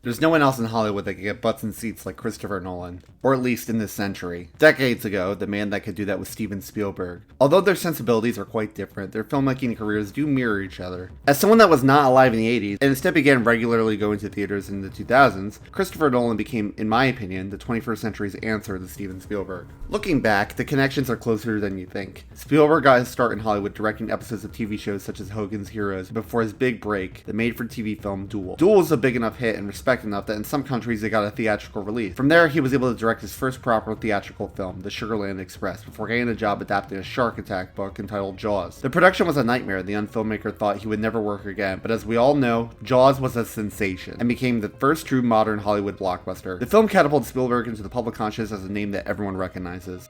There's no one else in Hollywood that can get butts in seats like Christopher Nolan, or at least in this century. Decades ago, the man that could do that was Steven Spielberg. Although their sensibilities are quite different, their filmmaking careers do mirror each other. As someone that was not alive in the 80s, and instead began regularly going to theaters in the 2000s, Christopher Nolan became, in my opinion, the 21st century's answer to Steven Spielberg. Looking back, the connections are closer than you think. Spielberg got his start in Hollywood directing episodes of TV shows such as Hogan's Heroes before his big break, the made-for-TV film Duel. Duel was a big enough hit and respect enough that in some countries it got a theatrical release. From there, he was able to direct his first proper theatrical film, The Sugarland Express, before getting a job adapting a shark attack book entitled Jaws. The production was a nightmare. The young filmmaker thought he would never work again, but as we all know, Jaws was a sensation and became the first true modern Hollywood blockbuster. The film catapulted Spielberg into the public consciousness as a name that everyone recognizes.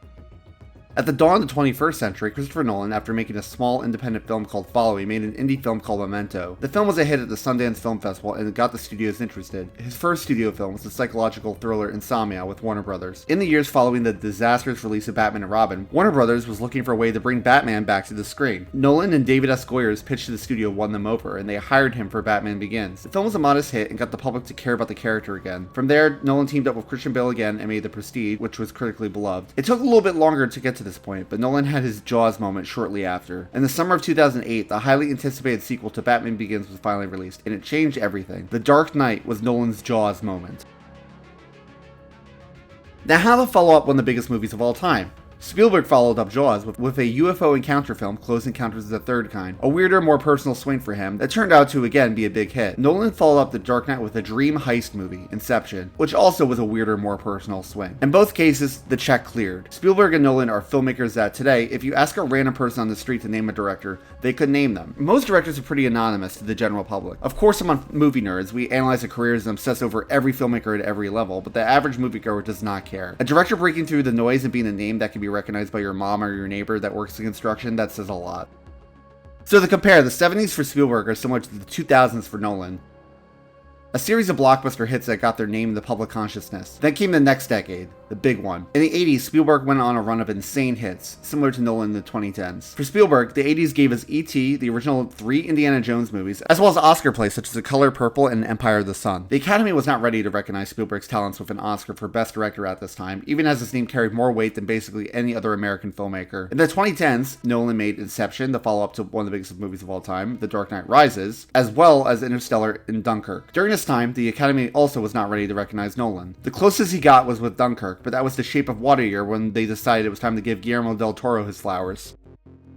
At the dawn of the 21st century, Christopher Nolan, after making a small independent film called Following, made an indie film called Memento. The film was a hit at the Sundance Film Festival and it got the studios interested. His first studio film was the psychological thriller Insomnia with Warner Brothers. In the years following the disastrous release of Batman and Robin, Warner Brothers was looking for a way to bring Batman back to the screen. Nolan and David S. Goyer's pitch to the studio won them over, and they hired him for Batman Begins. The film was a modest hit and got the public to care about the character again. From there, Nolan teamed up with Christian Bale again and made The Prestige, which was critically beloved. It took a little bit longer to get to this point, but Nolan had his Jaws moment shortly after. In the summer of 2008, the highly anticipated sequel to Batman Begins was finally released, and it changed everything. The Dark Knight was Nolan's Jaws moment. Now, how to follow up one of the biggest movies of all time? Spielberg followed up Jaws with a UFO encounter film, Close Encounters of the Third Kind, a weirder, more personal swing for him that turned out to again be a big hit. Nolan followed up The Dark Knight with a dream heist movie, Inception, which also was a weirder, more personal swing. In both cases, the check cleared. Spielberg and Nolan are filmmakers that today, if you ask a random person on the street to name a director, they could name them. Most directors are pretty anonymous to the general public. Of course, among movie nerds, we analyze their careers and obsess over every filmmaker at every level, but the average moviegoer does not care. A director breaking through the noise and being a name that can be recognized by your mom or your neighbor that works in construction, that says a lot. So to compare, the 70s for Spielberg are similar to the 2000s for Nolan. A series of blockbuster hits that got their name in the public consciousness. Then came the next decade, the big one. In the 80s, Spielberg went on a run of insane hits, similar to Nolan in the 2010s. For Spielberg, the 80s gave us E.T., the original 3 Indiana Jones movies, as well as Oscar plays such as The Color Purple and Empire of the Sun. The Academy was not ready to recognize Spielberg's talents with an Oscar for Best Director at this time, even as his name carried more weight than basically any other American filmmaker. In the 2010s, Nolan made Inception, the follow-up to one of the biggest movies of all time, The Dark Knight Rises, as well as Interstellar and Dunkirk. During this time, the Academy also was not ready to recognize Nolan. The closest he got was with Dunkirk, but that was The Shape of Water year when they decided it was time to give Guillermo del Toro his flowers.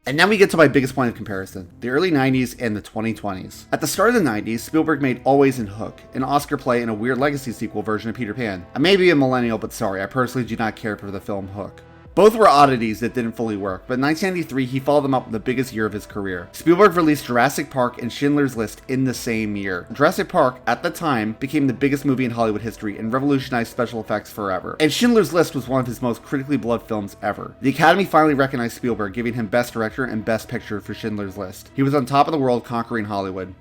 And now we get to my biggest point of comparison, the early 90s and the 2020s. At the start of the 90s, Spielberg made Always and Hook, an Oscar play and a weird legacy sequel version of Peter Pan. I may be a millennial, but sorry, I personally do not care for the film Hook. Both were oddities that didn't fully work, but in 1993 he followed them up with the biggest year of his career. Spielberg released Jurassic Park and Schindler's List in the same year. Jurassic Park, at the time, became the biggest movie in Hollywood history and revolutionized special effects forever. And Schindler's List was one of his most critically beloved films ever. The Academy finally recognized Spielberg, giving him Best Director and Best Picture for Schindler's List. He was on top of the world, conquering Hollywood.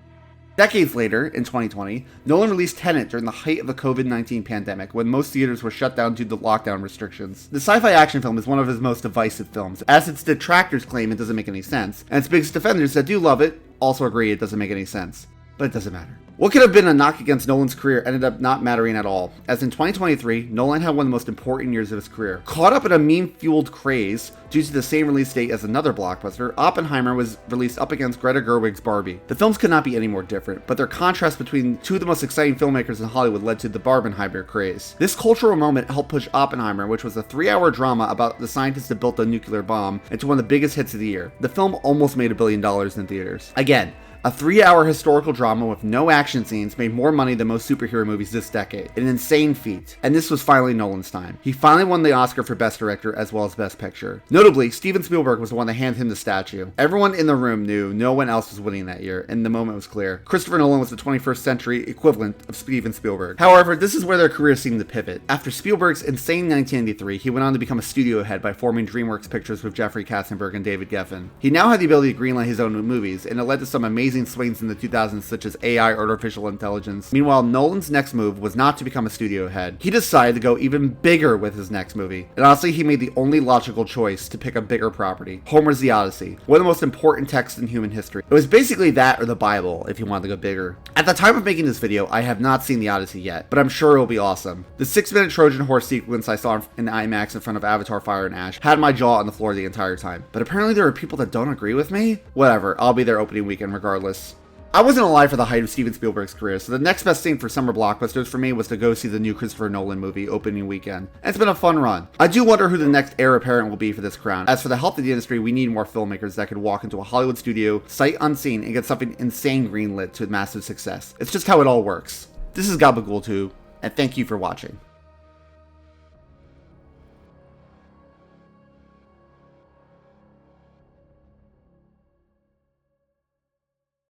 Decades later, in 2020, Nolan released Tenet during the height of the COVID-19 pandemic, when most theaters were shut down due to lockdown restrictions. The sci-fi action film is one of his most divisive films, as its detractors claim it doesn't make any sense, and its biggest defenders that do love it also agree it doesn't make any sense. But it doesn't matter. What could have been a knock against Nolan's career ended up not mattering at all, as in 2023, Nolan had one of the most important years of his career. Caught up in a meme-fueled craze due to the same release date as another blockbuster, Oppenheimer was released up against Greta Gerwig's Barbie. The films could not be any more different, but their contrast between two of the most exciting filmmakers in Hollywood led to the Barbenheimer craze. This cultural moment helped push Oppenheimer, which was a 3-hour drama about the scientists that built the nuclear bomb, into one of the biggest hits of the year. The film almost made $1 billion in theaters. Again, a 3-hour historical drama with no action scenes made more money than most superhero movies this decade. An insane feat. And this was finally Nolan's time. He finally won the Oscar for Best Director as well as Best Picture. Notably, Steven Spielberg was the one that handed him the statue. Everyone in the room knew no one else was winning that year, and the moment was clear. Christopher Nolan was the 21st century equivalent of Steven Spielberg. However, this is where their careers seemed to pivot. After Spielberg's insane 1993, he went on to become a studio head by forming DreamWorks Pictures with Jeffrey Katzenberg and David Geffen. He now had the ability to greenlight his own movies, and it led to some amazing amazing swings in the 2000s such as AI, artificial intelligence. Meanwhile, Nolan's next move was not to become a studio head. He decided to go even bigger with his next movie. And honestly, he made the only logical choice to pick a bigger property. Homer's The Odyssey, one of the most important texts in human history. It was basically that or the Bible, if you wanted to go bigger. At the time of making this video, I have not seen The Odyssey yet, but I'm sure it will be awesome. The 6-minute Trojan horse sequence I saw in IMAX in front of Avatar Fire and Ash had my jaw on the floor the entire time. But apparently there are people that don't agree with me? Whatever, I'll be there opening weekend regardless. I wasn't alive for the height of Steven Spielberg's career, so the next best thing for summer blockbusters for me was to go see the new Christopher Nolan movie opening weekend. And it's been a fun run. I do wonder who the next heir apparent will be for this crown. As for the health of the industry, we need more filmmakers that could walk into a Hollywood studio, sight unseen, and get something insane greenlit to massive success. It's just how it all works. This is Gabagool 2, and thank you for watching.